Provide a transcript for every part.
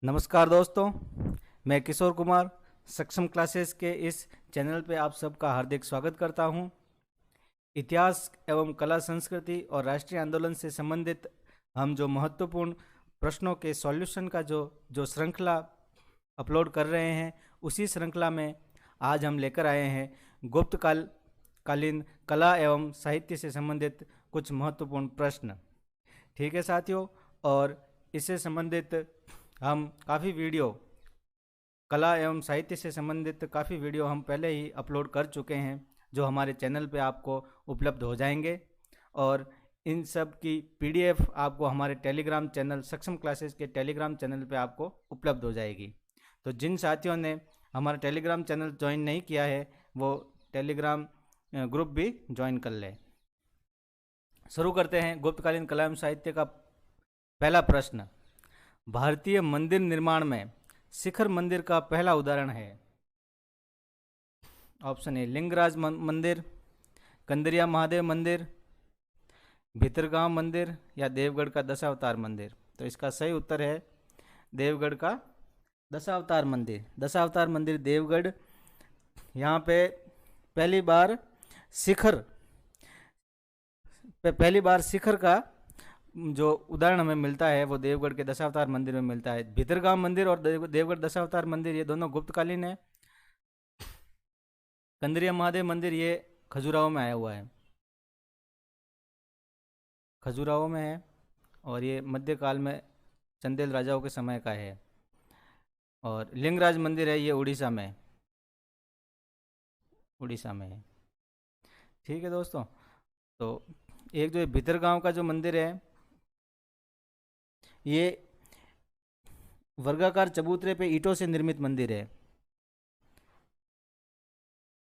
नमस्कार दोस्तों, मैं किशोर कुमार सक्षम क्लासेस के इस चैनल पे आप सबका हार्दिक स्वागत करता हूं। इतिहास एवं कला संस्कृति और राष्ट्रीय आंदोलन से संबंधित हम जो महत्वपूर्ण प्रश्नों के सॉल्यूशन का जो श्रृंखला अपलोड कर रहे हैं, उसी श्रृंखला में आज हम लेकर आए हैं गुप्त कालीन कला एवं साहित्य से संबंधित कुछ महत्वपूर्ण प्रश्न। ठीक है साथियों, और इससे संबंधित हम काफ़ी वीडियो कला एवं साहित्य से संबंधित काफ़ी वीडियो हम पहले ही अपलोड कर चुके हैं, जो हमारे चैनल पे आपको उपलब्ध हो जाएंगे। और इन सब की पीडीएफ आपको हमारे टेलीग्राम चैनल सक्षम क्लासेस के टेलीग्राम चैनल पे आपको उपलब्ध हो जाएगी। तो जिन साथियों ने हमारा टेलीग्राम चैनल ज्वाइन नहीं किया है, वो टेलीग्राम ग्रुप भी ज्वाइन कर ले। शुरू करते हैं गुप्तकालीन कला एवं साहित्य का पहला प्रश्न। भारतीय मंदिर निर्माण में शिखर मंदिर का पहला उदाहरण है। ऑप्शन ए लिंगराज मंदिर, कंदरिया महादेव मंदिर, भीतरगांव मंदिर या देवगढ़ का दशावतार मंदिर। तो इसका सही उत्तर है देवगढ़ का दशावतार मंदिर। दशावतार मंदिर देवगढ़, यहाँ पे पहली बार शिखर का जो उदाहरण हमें मिलता है वो देवगढ़ के दशावतार मंदिर में मिलता है। भीतरगांव मंदिर और देवगढ़ दशावतार मंदिर ये दोनों गुप्तकालीन है। कंदरिया महादेव मंदिर ये खजुराहो में आया हुआ है, खजुराहो में है, और ये मध्यकाल में चंदेल राजाओं के समय का है। और लिंगराज मंदिर है, ये उड़ीसा में है। ठीक है दोस्तों, तो एक जो भीतरगांव का जो मंदिर है, ये वर्गाकार चबूतरे पे ईंटों से निर्मित मंदिर है।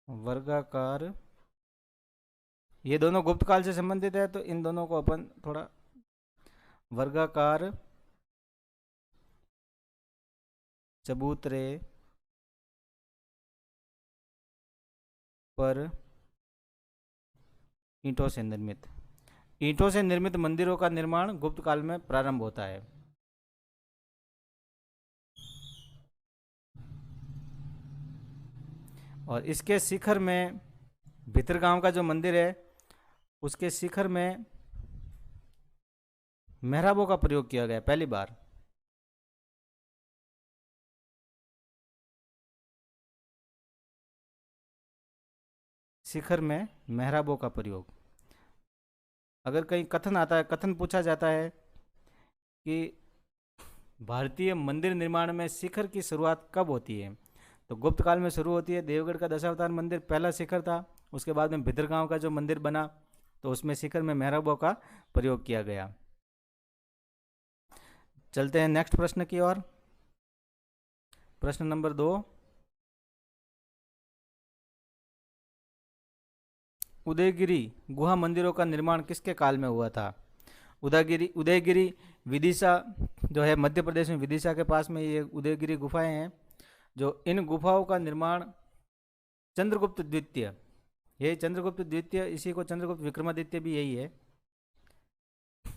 वर्गाकार, ये दोनों गुप्त काल से संबंधित है, तो इन दोनों को अपन थोड़ा वर्गाकार चबूतरे पर ईंटों से निर्मित मंदिरों का निर्माण गुप्त काल में प्रारंभ होता है। और इसके शिखर में, भीतरगांव का जो मंदिर है उसके शिखर में मेहराबों का प्रयोग किया गया पहली बार। शिखर में मेहराबों का प्रयोग, अगर कहीं कथन पूछा जाता है कि भारतीय मंदिर निर्माण में शिखर की शुरुआत कब होती है, तो गुप्त काल में शुरू होती है। देवगढ़ का दशावतार मंदिर पहला शिखर था, उसके बाद में भीतरगांव का जो मंदिर बना तो उसमें शिखर में मेहराबों का प्रयोग किया गया। चलते हैं नेक्स्ट प्रश्न की ओर। प्रश्न नंबर 2। उदयगिरी गुहा मंदिरों का निर्माण किसके काल में हुआ था? उदयगिरी विदिशा जो है, मध्य प्रदेश में विदिशा के पास में ये उदयगिरी गुफाएं हैं। जो इन गुफाओं का निर्माण चंद्रगुप्त द्वितीय, ये चंद्रगुप्त द्वितीय, इसी को चंद्रगुप्त विक्रमादित्य भी यही है।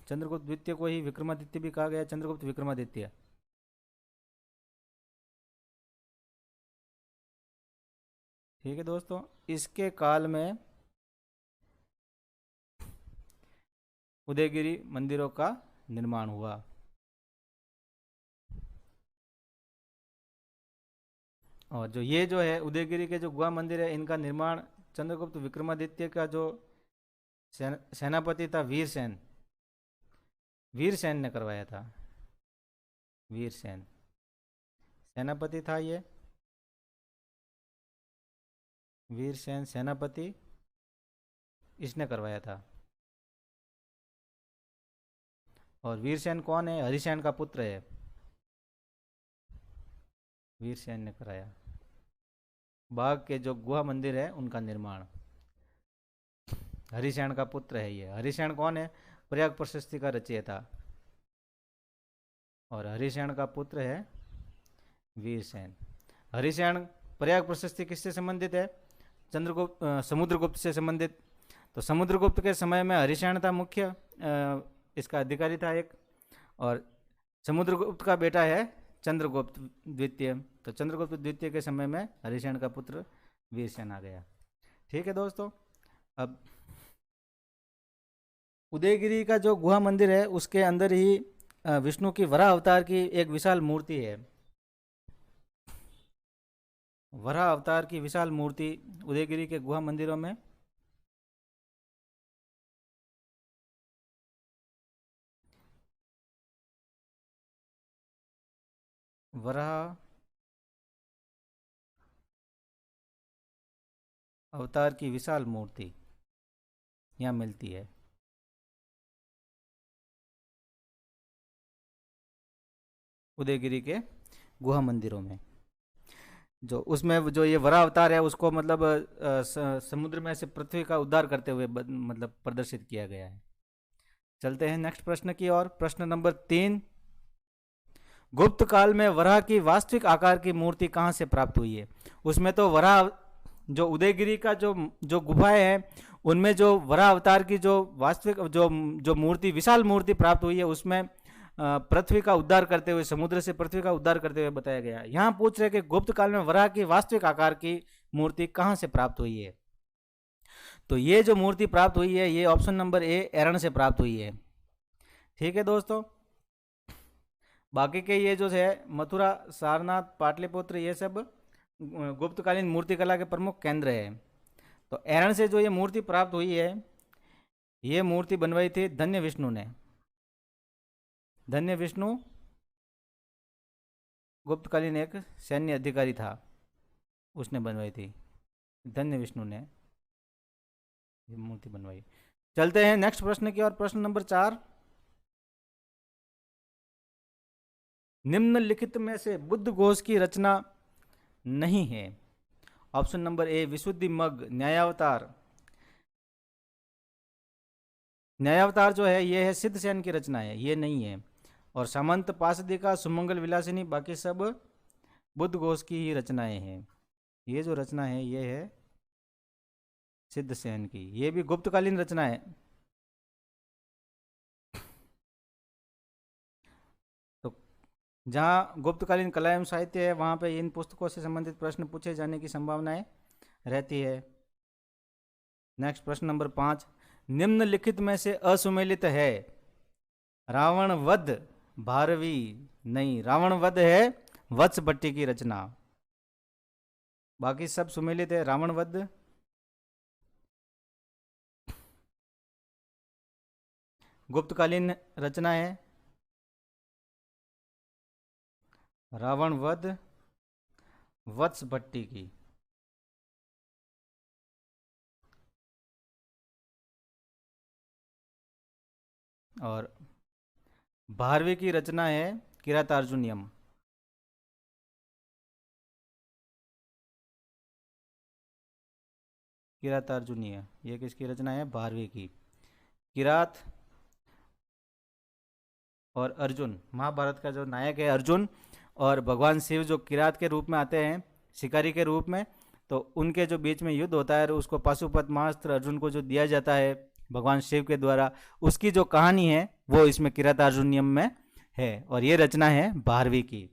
चंद्रगुप्त द्वितीय को ही विक्रमादित्य भी कहा गया, चंद्रगुप्त विक्रमादित्य। ठीक है दोस्तों, इसके काल में उदयगिरी मंदिरों का निर्माण हुआ। और जो है उदयगिरी के जो गुहा मंदिर है, इनका निर्माण चंद्रगुप्त विक्रमादित्य का जो सेनापति था वीरसेन ने करवाया था। वीरसेन सेनापति था, ये वीरसेन सेनापति, इसने करवाया था। और वीरसेन कौन है? हरिसेन का पुत्र है। वीरसेन ने कराया। बाघ के जो गुहा मंदिर है उनका निर्माण हरिसेन का पुत्र है। ये हरिसेन कौन है? प्रयाग प्रशस्ति का रचयिता, और हरिसेन का पुत्र है वीरसेन। हरिसेन प्रयाग प्रशस्ति किससे संबंधित है? समुद्रगुप्त से संबंधित। तो समुद्रगुप्त के समय में हरिसेन था मुख्य, इसका अधिकारी था एक, और समुद्रगुप्त का बेटा है चंद्रगुप्त द्वितीय। तो चंद्रगुप्त द्वितीय के समय में हरिसेन का पुत्र वीरसेन आ गया। ठीक है दोस्तों, अब उदयगिरी का जो गुहा मंदिर है उसके अंदर ही विष्णु की वराह अवतार की एक विशाल मूर्ति है। वराह अवतार की विशाल मूर्ति उदयगिरी के गुहा मंदिरों में वराह अवतार की विशाल मूर्ति यहाँ मिलती है। उदयगिरी के गुहा मंदिरों में जो उसमें जो ये वराह अवतार है उसको मतलब समुद्र में से पृथ्वी का उद्धार करते हुए मतलब प्रदर्शित किया गया है। चलते हैं नेक्स्ट प्रश्न की ओर। प्रश्न नंबर 3, गुप्त काल में वराह की वास्तविक आकार की मूर्ति कहाँ से प्राप्त हुई है? उसमें तो वराह जो उदयगिरी का जो जो गुफाएं हैं उनमें जो वराह अवतार की जो वास्तविक जो मूर्ति विशाल मूर्ति प्राप्त हुई है उसमें पृथ्वी का उद्धार करते हुए, समुद्र से पृथ्वी का उद्धार करते हुए बताया गया है। यहाँ पूछ रहे कि गुप्त काल में वराह की वास्तविक आकार की मूर्ति कहाँ से प्राप्त हुई है? तो ये जो मूर्ति प्राप्त हुई है ये ऑप्शन नंबर ए एरण से प्राप्त हुई है। ठीक है दोस्तों, बाकी के ये जो है मथुरा, सारनाथ, पाटलिपुत्र ये सब गुप्तकालीन मूर्तिकला के प्रमुख केंद्र है। तो एरण से जो ये मूर्ति प्राप्त हुई है ये मूर्ति बनवाई थी धन्य विष्णु ने। धन्य विष्णु गुप्तकालीन एक सैन्य अधिकारी था, उसने बनवाई थी। धन्य विष्णु ने ये मूर्ति बनवाई। चलते हैं नेक्स्ट प्रश्न की ओर। प्रश्न नंबर 4, निम्नलिखित में से बुद्ध घोष की रचना नहीं है। ऑप्शन नंबर ए विशुद्धि मग्ग, न्यायावतार। न्यायावतार जो है ये है सिद्धसेन की रचना है, ये नहीं है। और सामंत पासदिका, सुमंगल विलासिनी, बाकी सब बुद्ध घोष की ही रचनाएं हैं। ये जो रचना है ये है सिद्धसेन की, ये भी गुप्तकालीन रचना है। तो जहाँ गुप्तकालीन कला एवं साहित्य है वहाँ पे इन पुस्तकों से संबंधित प्रश्न पूछे जाने की संभावनाएं रहती है। नेक्स्ट प्रश्न नंबर 5, निम्नलिखित में से असुमेलित है। रावण वध भारवी नहीं, रावण वध है वत्स भट्टी की रचना, बाकी सब सुमेलित है। रावण वध गुप्तकालीन रचना है। रावण वध वत्स भट्टी की। और भारवी की रचना है किरातार्जुनियम। किरातार्जुनीय ये किसकी रचना है? भारवी की। किरात और अर्जुन, महाभारत का जो नायक है अर्जुन, और भगवान शिव जो किरात के रूप में आते हैं, शिकारी के रूप में, तो उनके जो बीच में युद्ध होता है और उसको पाशुपत महास्त्र अर्जुन को जो दिया जाता है भगवान शिव के द्वारा, उसकी जो कहानी है वो इसमें किरातार्जुनियम में है। और ये रचना है भारवी की।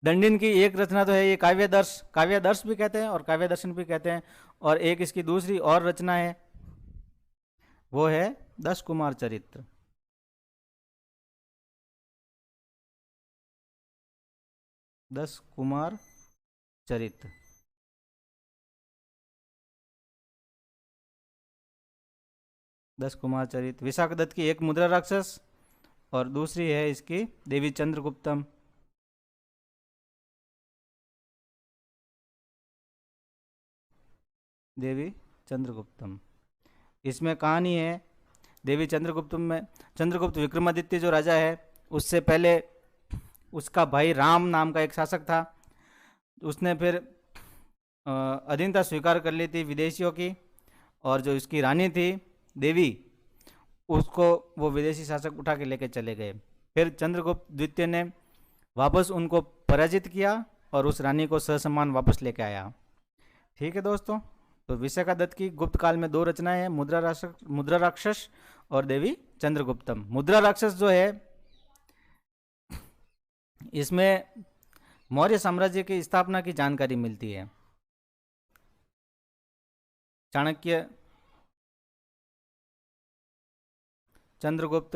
दंडिन की एक रचना तो है ये काव्यदर्श, काव्यदर्श भी कहते हैं और काव्य दर्शन भी कहते हैं। और एक इसकी दूसरी और रचना है वो है 10 कुमार चरित्र। 10 कुमार चरित्र। दस कुमार चरित्र विशाख दत्त की एक मुद्रा राक्षस और दूसरी है इसकी देवी चंद्रगुप्तम। देवी चंद्रगुप्तम इसमें कहानी है देवी चंद्रगुप्तम में, चंद्रगुप्त विक्रमादित्य जो राजा है उससे पहले उसका भाई राम नाम का एक शासक था, उसने फिर अधीनता स्वीकार कर ली थी विदेशियों की, और जो इसकी रानी थी देवी उसको वो विदेशी शासक उठा के लेके चले गए। फिर चंद्रगुप्त द्वितीय ने वापस उनको पराजित किया और उस रानी को ससम्मान वापस लेके आया। ठीक है दोस्तों, तो विशाखा दत्त की गुप्त काल में 2 रचनाएं हैं, मुद्रा राक्षस और देवी चंद्रगुप्तम। मुद्रा राक्षस जो है इसमें मौर्य साम्राज्य की स्थापना की जानकारी मिलती है। चाणक्य, चंद्रगुप्त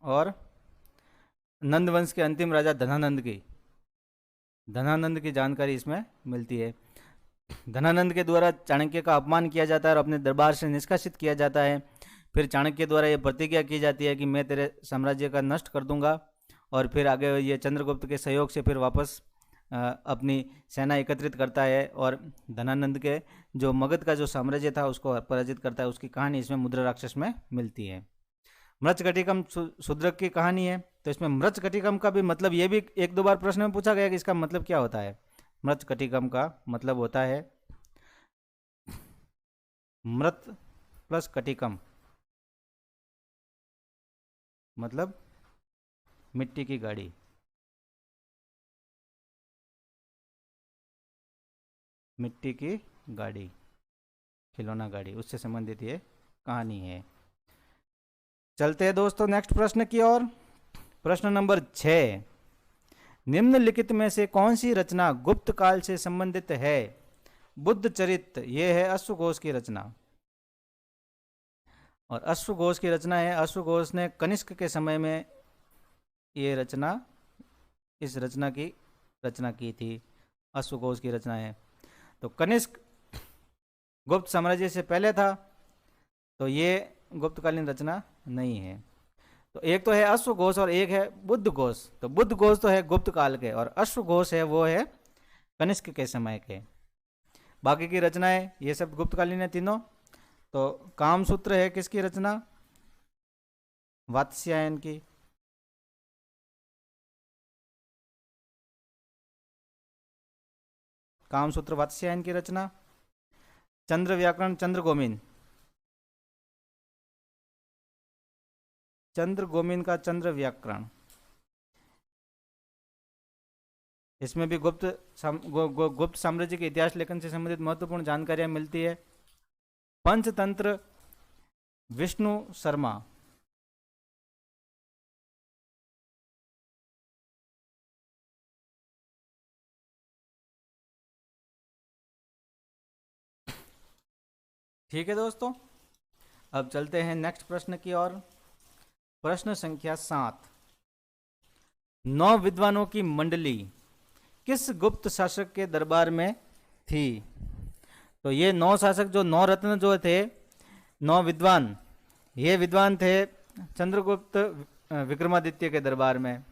और नंद वंश के अंतिम राजा धनानंद की जानकारी इसमें मिलती है। धनानंद के द्वारा चाणक्य का अपमान किया जाता है और अपने दरबार से निष्कासित किया जाता है। फिर चाणक्य द्वारा यह प्रतिज्ञा की जाती है कि मैं तेरे साम्राज्य का नष्ट कर दूंगा, और फिर आगे ये चंद्रगुप्त के सहयोग से फिर वापस अपनी सेना एकत्रित करता है और धनानंद के जो मगध का जो साम्राज्य था उसको पराजित करता है। उसकी कहानी इसमें मुद्रा राक्षस में मिलती है। मृच्छकटिकम शूद्रक की कहानी है, तो इसमें मृच्छकटिकम का भी मतलब, ये भी एक दो बार प्रश्न में पूछा गया कि इसका मतलब क्या होता है। मृच्छकटिकम का मतलब होता है मृत प्लस कटिकम, मतलब मिट्टी की गाड़ी। मिट्टी की गाड़ी, खिलौना गाड़ी, उससे संबंधित ये कहानी है। चलते हैं दोस्तों नेक्स्ट प्रश्न की ओर। प्रश्न नंबर 6, निम्नलिखित में से कौन सी रचना गुप्त काल से संबंधित है। बुद्ध चरित, ये है अश्वघोष की रचना, और अश्वघोष की रचना है। अश्वघोष ने कनिष्क के समय में ये रचना, इस रचना की रचना की थी। अश्वघोष की रचना है। तो कनिष्क गुप्त साम्राज्य से पहले था, तो ये गुप्तकालीन रचना नहीं है। तो एक तो है अश्वघोष और एक है बुद्धघोष। तो बुद्धघोष तो है गुप्त काल के, और अश्वघोष है वो है कनिष्क के समय के। बाकी की रचनाएं ये सब गुप्तकालीन है तीनों। तो कामसूत्र है किसकी रचना, वात्स्यायन की। कामसूत्र वात्स्यायन की रचना। चंद्र व्याकरण चंद्रगोमिन, चंद्रगोमिन का चंद्र व्याकरण। इसमें भी गुप्त साम्राज्य के इतिहास लेखन से संबंधित महत्वपूर्ण जानकारियां मिलती है। पंचतंत्र विष्णु शर्मा, ठीक है दोस्तों। अब चलते हैं नेक्स्ट प्रश्न की ओर। प्रश्न संख्या 7, 9 विद्वानों की मंडली किस गुप्त शासक के दरबार में थी। तो ये 9 शासक, जो 9 रत्न जो थे, 9 विद्वान, ये विद्वान थे चंद्रगुप्त विक्रमादित्य के दरबार में।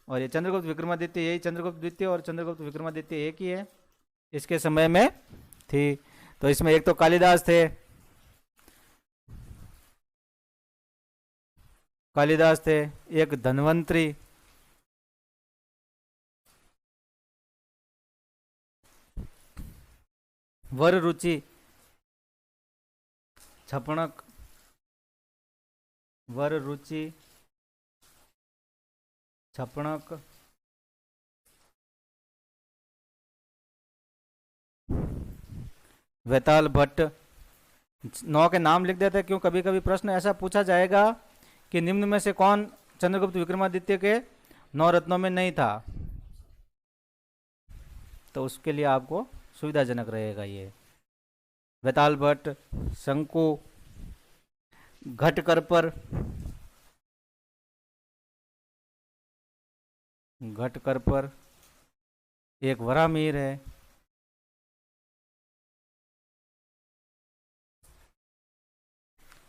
और ये चंद्रगुप्त विक्रमादित्य, यही चंद्रगुप्त द्वितीय और चंद्रगुप्त विक्रमादित्य एक ही है, इसके समय में थी। तो इसमें एक तो कालिदास थे, एक धन्वंतरी, वर रुचि, छपणक, वर रुचि छपणक, वेताल भट्ट। 9 के नाम लिख देते हैं, क्यों कभी कभी प्रश्न ऐसा पूछा जाएगा कि निम्न में से कौन चंद्रगुप्त विक्रमादित्य के 9 रत्नों में नहीं था, तो उसके लिए आपको सुविधाजनक रहेगा ये। वेताल भट्ट, शंकु, घटकरपर, एक वरामीर है,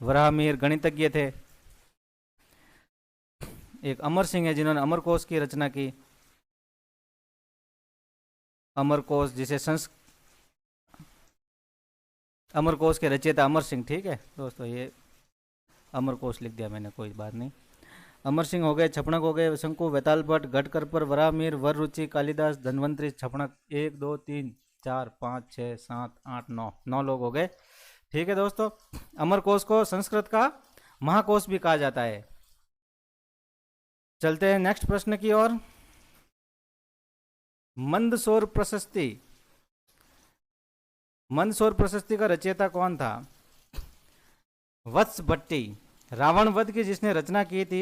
वरामीर गणितज्ञ थे। एक अमर सिंह है जिन्होंने अमरकोश की रचना की। अमरकोश, जिसे अमरकोश के रचयिता अमर सिंह, ठीक है दोस्तों, ये अमरकोश लिख दिया मैंने, कोई बात नहीं। अमर सिंह हो गए, छपणक हो गए, शंकु, वेताल भट्ट, घटकरपर, वरामीर, वर रुचि, कालिदास, धन्वंतरी, छपणक। 1 2 3 4 5 6 7 8 9 लोग हो गए, ठीक है दोस्तों। अमरकोश को संस्कृत का महाकोश भी कहा जाता है। चलते हैं नेक्स्ट प्रश्न की ओर। मंदसौर प्रशस्ति, मंदसौर प्रशस्ति का रचयिता कौन था। वत्स भट्टी, रावण वध की जिसने रचना की थी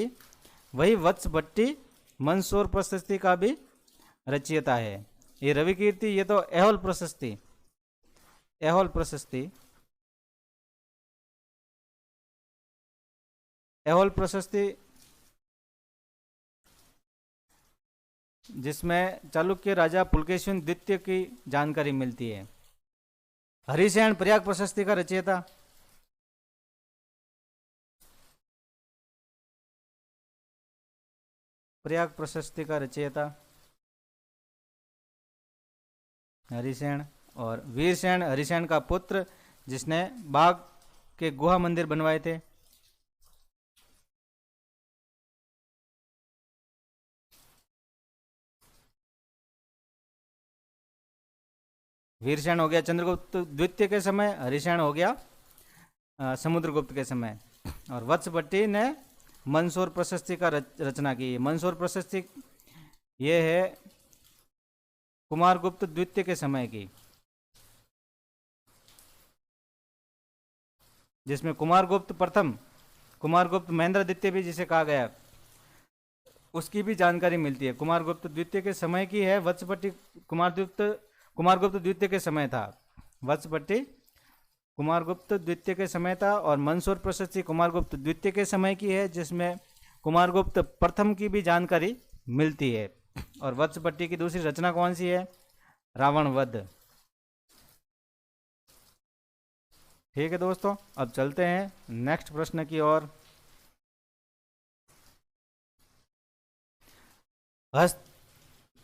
वही वत्स भट्टी मंदसौर प्रशस्ति का भी रचयिता है। ये रवि कीर्ति, ये तो एहोल प्रशस्ति, एहोल प्रशस्ति, एहोल प्रशस्ति जिसमें चालुक्य राजा पुलकेशिन द्वितीय की जानकारी मिलती है। हरिसेन प्रयाग प्रशस्ति का रचयिता, प्रयाग प्रशस्ति का रचयिता हरिसेन। और वीरसेन हरिसेन का पुत्र जिसने बाघ के गुहा मंदिर बनवाए थे। वीरसेन हो गया चंद्रगुप्त द्वितीय के समय, हरिसेन हो गया समुद्रगुप्त के समय। और वत्स भट्टी ने मंदसौर प्रशस्ति का रचना की। मंदसौर प्रशस्ति ये है कुमारगुप्त द्वितीय के समय की, जिसमें कुमारगुप्त प्रथम, कुमारगुप्त महेंद्र द्वितीय भी जिसे कहा गया, उसकी भी जानकारी मिलती है। कुमारगुप्त द्वितीय के समय की है वत्स भट्टी। कुमारगुप्त द्वितीय के समय था वत्स भट्टी, कुमारगुप्त द्वितीय के समय था। और मंदसौर प्रशस्ति कुमारगुप्त द्वितीय के समय की है, जिसमें कुमारगुप्त प्रथम की भी जानकारी मिलती है। और वत्स भट्टी की दूसरी रचना कौन सी है? रावण वध। ठीक है दोस्तों, अब चलते हैं नेक्स्ट प्रश्न की ओर।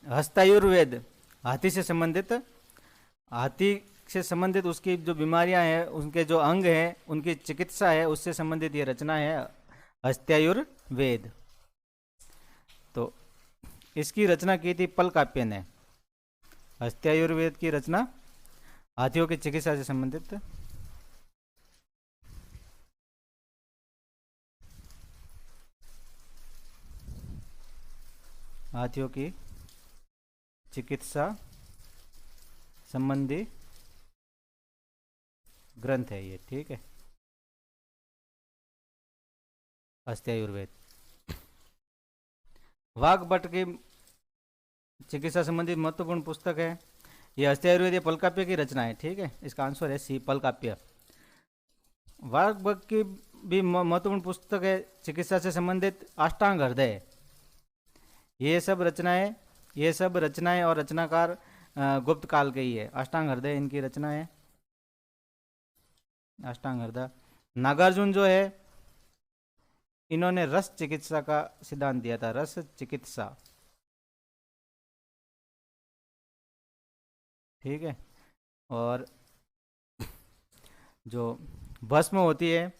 हस्तायुर्वेद हाथी से संबंधित, हाथी से संबंधित उसकी जो बीमारियां हैं, उनके जो अंग हैं, उनकी चिकित्सा है, उससे संबंधित ये रचना है हस्तायुर्वेद। तो इसकी रचना की थी पलकाप्य ने। हस्तायुर्वेद की रचना हाथियों की चिकित्सा से संबंधित। हाथियों की चिकित्सा संबंधी ग्रंथ है ये। ठीक है, हस्तायुर्वेद। वाघभट्ट की चिकित्सा संबंधी महत्वपूर्ण पुस्तक है ये हस्तायुर्वेद। ये पलकाप्य की रचना है। ठीक है, इसका आंसर है सी, पलकाप्य। वाघभट्ट की भी महत्वपूर्ण पुस्तक है चिकित्सा से संबंधित अष्टांग हृदय। ये सब रचनाएं और रचनाकार गुप्त काल के ही है। अष्टांग हृदय इनकी रचना है, अष्टांग हृदय। नागार्जुन जो है, इन्होंने रस चिकित्सा का सिद्धांत दिया था, रस चिकित्सा। ठीक है, और जो भस्म होती है,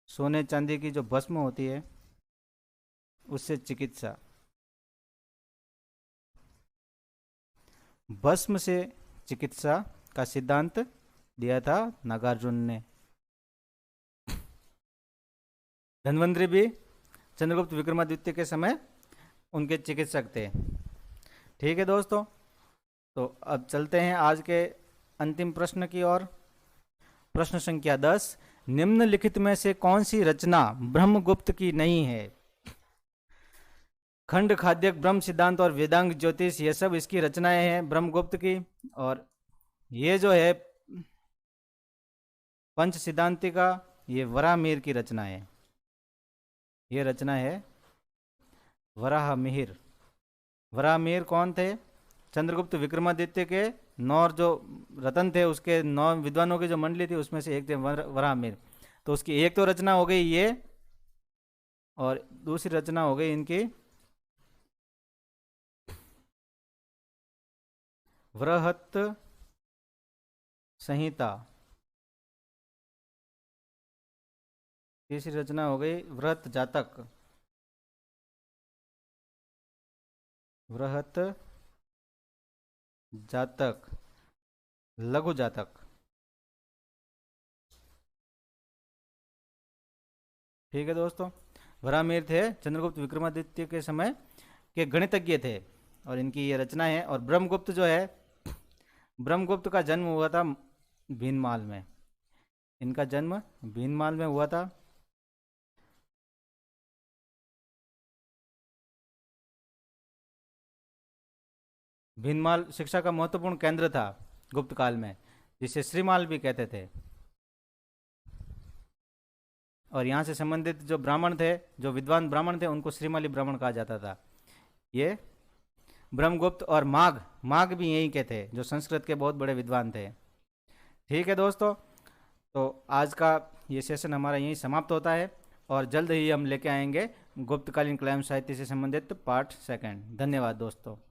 सोने चांदी की जो भस्म होती है, उससे चिकित्सा, भस्म से चिकित्सा का सिद्धांत दिया था नागार्जुन ने। धन्वंतरि भी चंद्रगुप्त विक्रमादित्य के समय उनके चिकित्सक थे। ठीक है दोस्तों, तो अब चलते हैं आज के अंतिम प्रश्न की ओर। प्रश्न संख्या 10, निम्नलिखित में से कौन सी रचना ब्रह्मगुप्त की नहीं है? खंड खाद्यक, ब्रह्म सिद्धांत और वेदांग ज्योतिष, ये सब इसकी रचनाएं हैं ब्रह्मगुप्त की। और ये जो है पंच सिद्धांतिका, ये वराहमिहिर की रचना है। ये रचना है वराहमिहिर। वराहमिहिर कौन थे? चंद्रगुप्त विक्रमादित्य के 9 जो रतन थे, उसके 9 विद्वानों की जो मंडली थी, उसमें से एक थे वराहमिहिर। तो उसकी एक तो रचना हो गई ये, और दूसरी रचना हो गई इनकी वृहत संहिता। तीसरी रचना हो गई वृहत जातक, वृहत जातक, लघु जातक। ठीक है दोस्तों, वराहमिहिर थे चंद्रगुप्त विक्रमादित्य के समय के गणितज्ञ थे, और इनकी ये रचना है। और ब्रह्मगुप्त जो है, ब्रह्मगुप्त का जन्म हुआ था भीनमाल में। इनका जन्म भीनमाल में हुआ था। भीनमाल शिक्षा का महत्वपूर्ण केंद्र था गुप्त काल में, जिसे श्रीमाल भी कहते थे। और यहाँ से संबंधित जो ब्राह्मण थे, जो विद्वान ब्राह्मण थे, उनको श्रीमाली ब्राह्मण कहा जाता था। ये ब्रह्मगुप्त और माघ, माघ भी यहीं के थे, जो संस्कृत के बहुत बड़े विद्वान थे। ठीक है दोस्तों, तो आज का ये सेशन हमारा यहीं समाप्त होता है और जल्द ही हम लेके आएंगे गुप्तकालीन कलाम साहित्य से संबंधित पार्ट 2। धन्यवाद दोस्तों।